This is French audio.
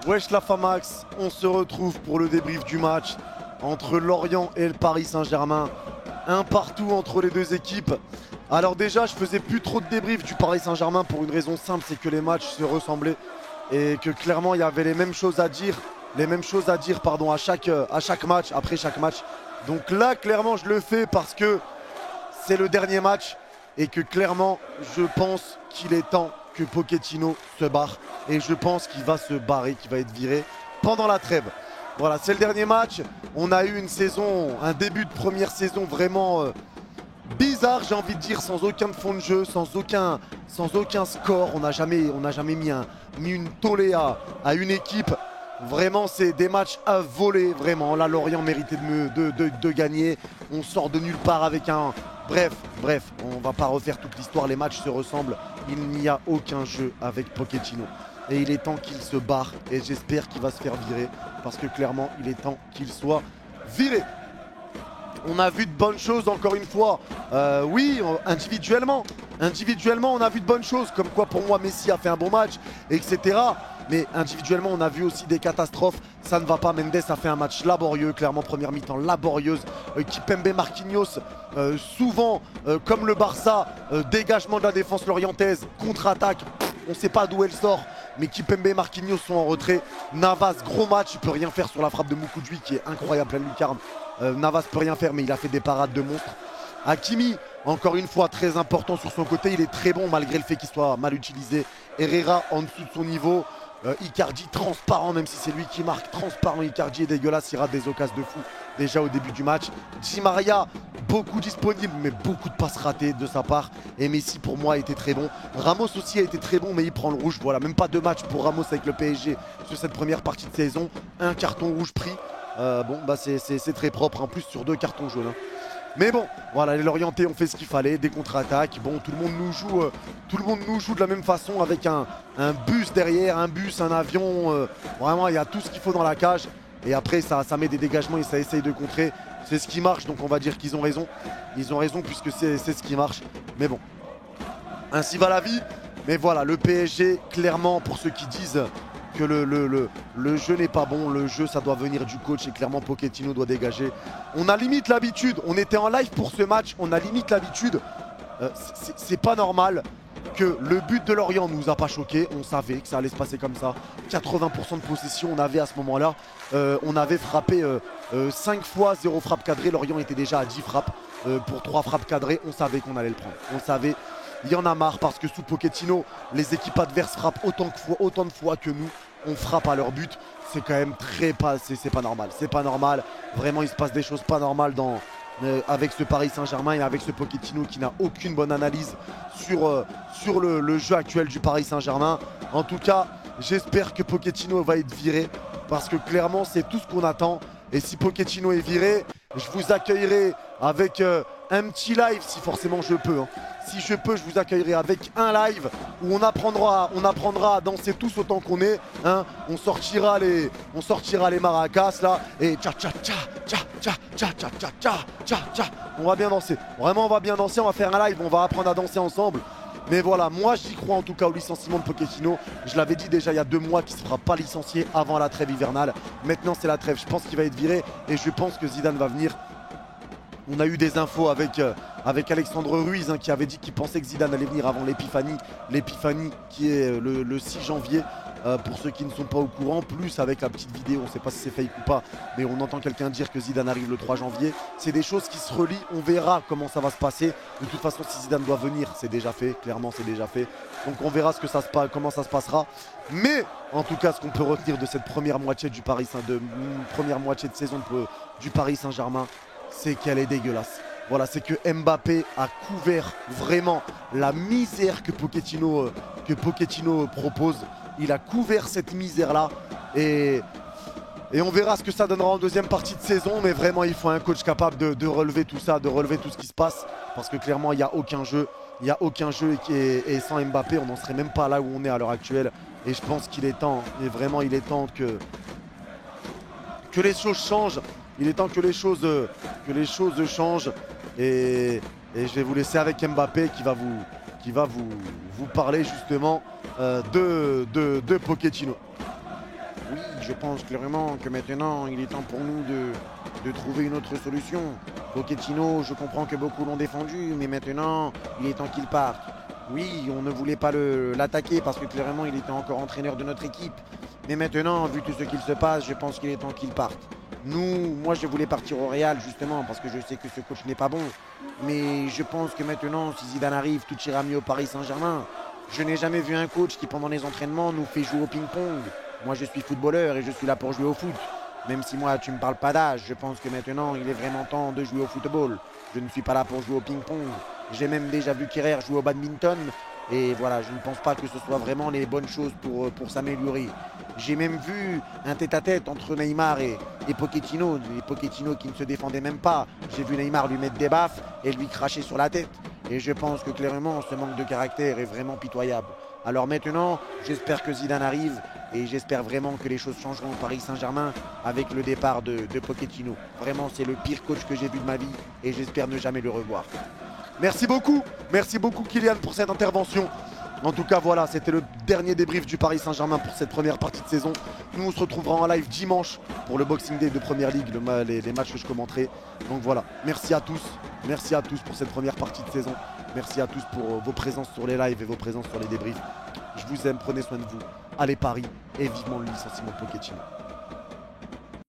Wesh la Famax, on se retrouve pour le débrief du match entre Lorient et le Paris Saint-Germain. Un partout entre les deux équipes. Alors déjà, je faisais plus trop de débrief du Paris Saint-Germain pour une raison simple, c'est que les matchs se ressemblaient et que clairement il y avait les mêmes choses à dire, à chaque match, après chaque match. Donc là, clairement, je le fais parce que c'est le dernier match et que clairement, je pense qu'il est temps que Pochettino se barre et je pense qu'il va se barrer, qu'il va être viré pendant la trêve. Voilà, c'est le dernier match. On a eu une saison, un début de première saison vraiment bizarre, j'ai envie de dire, sans aucun fond de jeu, sans aucun score. On n'a jamais mis une tollée à une équipe. Vraiment, c'est des matchs à voler, vraiment. Là, Lorient méritait de gagner. On sort de nulle part avec un... Bref, on va pas refaire toute l'histoire. Les matchs se ressemblent. Il n'y a aucun jeu avec Pochettino. Et il est temps qu'il se barre. Et j'espère qu'il va se faire virer. Parce que clairement, il est temps qu'il soit viré. On a vu de bonnes choses encore une fois. Oui, individuellement, on a vu de bonnes choses. Comme quoi, pour moi, Messi a fait un bon match, etc. Mais individuellement, on a vu aussi des catastrophes. Ça ne va pas. Mendes a fait un match laborieux, clairement première mi-temps laborieuse. Kimpembe, Marquinhos, souvent, comme le Barça, dégagement de la défense lorientaise, contre-attaque. On ne sait pas d'où elle sort. Mais Kimpembe et Marquinhos sont en retrait. Navas, gros match, il peut rien faire sur la frappe de Moukoudjoui qui est incroyable, pleine lucarne. Navas peut rien faire, mais il a fait des parades de monstre. Hakimi, encore une fois, très important sur son côté. Il est très bon malgré le fait qu'il soit mal utilisé. Herrera en dessous de son niveau. Icardi transparent, même si c'est lui qui marque. Transparent, Icardi est dégueulasse, il rate des occasions de fou déjà au début du match. Di Maria, beaucoup disponible, mais beaucoup de passes ratées de sa part. Et Messi, pour moi, a été très bon. Ramos aussi a été très bon, mais il prend le rouge. Voilà, même pas 2 matchs pour Ramos avec le PSG sur cette première partie de saison. Un carton rouge pris. Bon, bah c'est très propre, en plus sur 2 cartons jaunes. Mais bon, voilà, les Lorientais ont fait ce qu'il fallait, des contre-attaques. Bon, tout le monde nous joue de la même façon avec un bus derrière, un bus, un avion. Vraiment, il y a tout ce qu'il faut dans la cage. Et après, ça met des dégagements et ça essaye de contrer. C'est ce qui marche, donc on va dire qu'ils ont raison. Ils ont raison puisque c'est ce qui marche. Mais bon, ainsi va la vie. Mais voilà, le PSG, clairement, pour ceux qui disent que le jeu n'est pas bon, le jeu ça doit venir du coach et clairement Pochettino doit dégager. On a limite l'habitude, on était en live pour ce match, on a limite l'habitude, c'est pas normal que le but de Lorient nous a pas choqué, on savait que ça allait se passer comme ça. 80% de possession on avait à ce moment-là, on avait frappé 5 fois 0 frappe cadrée, Lorient était déjà à 10 frappes pour 3 frappes cadrées, on savait qu'on allait le prendre, on le savait. Il y en a marre parce que sous Pochettino, les équipes adverses frappent autant de fois que nous. On frappe à leur but. C'est quand même c'est pas normal. C'est pas normal. Vraiment, il se passe des choses pas normales avec ce Paris Saint-Germain et avec ce Pochettino qui n'a aucune bonne analyse sur le jeu actuel du Paris Saint-Germain. En tout cas, j'espère que Pochettino va être viré parce que clairement, c'est tout ce qu'on attend. Et si Pochettino est viré, je vous accueillerai avec un petit live si forcément je peux. Si je peux, je vous accueillerai avec un live où on apprendra à danser tous autant qu'on est. On sortira les maracas là et tcha tcha tcha tcha tcha tcha tcha tcha tcha tcha. On va bien danser. Vraiment, on va bien danser. On va faire un live. On va apprendre à danser ensemble. Mais voilà, moi j'y crois en tout cas au licenciement de Pochettino. Je l'avais dit déjà il y a 2 mois qu'il ne se fera pas licencier avant la trêve hivernale. Maintenant c'est la trêve, je pense qu'il va être viré et je pense que Zidane va venir. On a eu des infos avec Alexandre Ruiz qui avait dit qu'il pensait que Zidane allait venir avant l'épiphanie. L'épiphanie qui est le 6 janvier. Pour ceux qui ne sont pas au courant, plus avec la petite vidéo, on ne sait pas si c'est fake ou pas, mais on entend quelqu'un dire que Zidane arrive le 3 janvier. C'est des choses qui se relient, on verra comment ça va se passer. De toute façon, si Zidane doit venir, c'est déjà fait, clairement c'est déjà fait. Donc on verra comment ça se passera. Mais en tout cas, ce qu'on peut retenir de cette première moitié de saison du Paris Saint-Germain, c'est qu'elle est dégueulasse. Voilà, c'est que Mbappé a couvert vraiment la misère que Pochettino propose. Il a couvert cette misère-là et on verra ce que ça donnera en deuxième partie de saison. Mais vraiment, il faut un coach capable de relever tout ça, de relever tout ce qui se passe. Parce que clairement, il n'y a aucun jeu. Il n'y a aucun jeu et sans Mbappé, on n'en serait même pas là où on est à l'heure actuelle. Et je pense qu'il est temps, et vraiment il est temps que les choses changent. Il est temps que les choses changent. Et je vais vous laisser avec Mbappé qui va vous parler justement de Pochettino. Oui, je pense clairement que maintenant, il est temps pour nous de trouver une autre solution. Pochettino, je comprends que beaucoup l'ont défendu, mais maintenant, il est temps qu'il parte. Oui, on ne voulait pas l'attaquer parce que clairement, il était encore entraîneur de notre équipe. Mais maintenant, vu tout ce qu'il se passe, je pense qu'il est temps qu'il parte. Moi, je voulais partir au Real justement parce que je sais que ce coach n'est pas bon. Mais je pense que maintenant, si Zidane arrive, tout ira mieux au Paris Saint-Germain. Je n'ai jamais vu un coach qui, pendant les entraînements, nous fait jouer au ping-pong. Moi, je suis footballeur et je suis là pour jouer au foot. Même si moi, tu me parles pas d'âge, je pense que maintenant, il est vraiment temps de jouer au football. Je ne suis pas là pour jouer au ping-pong. J'ai même déjà vu Kerrer jouer au badminton. Et voilà, je ne pense pas que ce soit vraiment les bonnes choses pour s'améliorer. J'ai même vu un tête-à-tête entre Neymar et Pochettino. Et Pochettino qui ne se défendait même pas. J'ai vu Neymar lui mettre des baffes et lui cracher sur la tête. Et je pense que clairement, ce manque de caractère est vraiment pitoyable. Alors maintenant, j'espère que Zidane arrive et j'espère vraiment que les choses changeront au Paris Saint-Germain avec le départ de Pochettino. Vraiment, c'est le pire coach que j'ai vu de ma vie et j'espère ne jamais le revoir. Merci beaucoup Kylian pour cette intervention. En tout cas voilà, c'était le dernier débrief du Paris Saint-Germain pour cette première partie de saison. Nous on se retrouvera en live dimanche pour le Boxing Day de Première Ligue, les matchs que je commenterai. Donc voilà, merci à tous pour cette première partie de saison. Merci à tous pour vos présences sur les lives et vos présences sur les débriefs. Je vous aime, prenez soin de vous. Allez Paris et vivement le licenciement de Pochettino.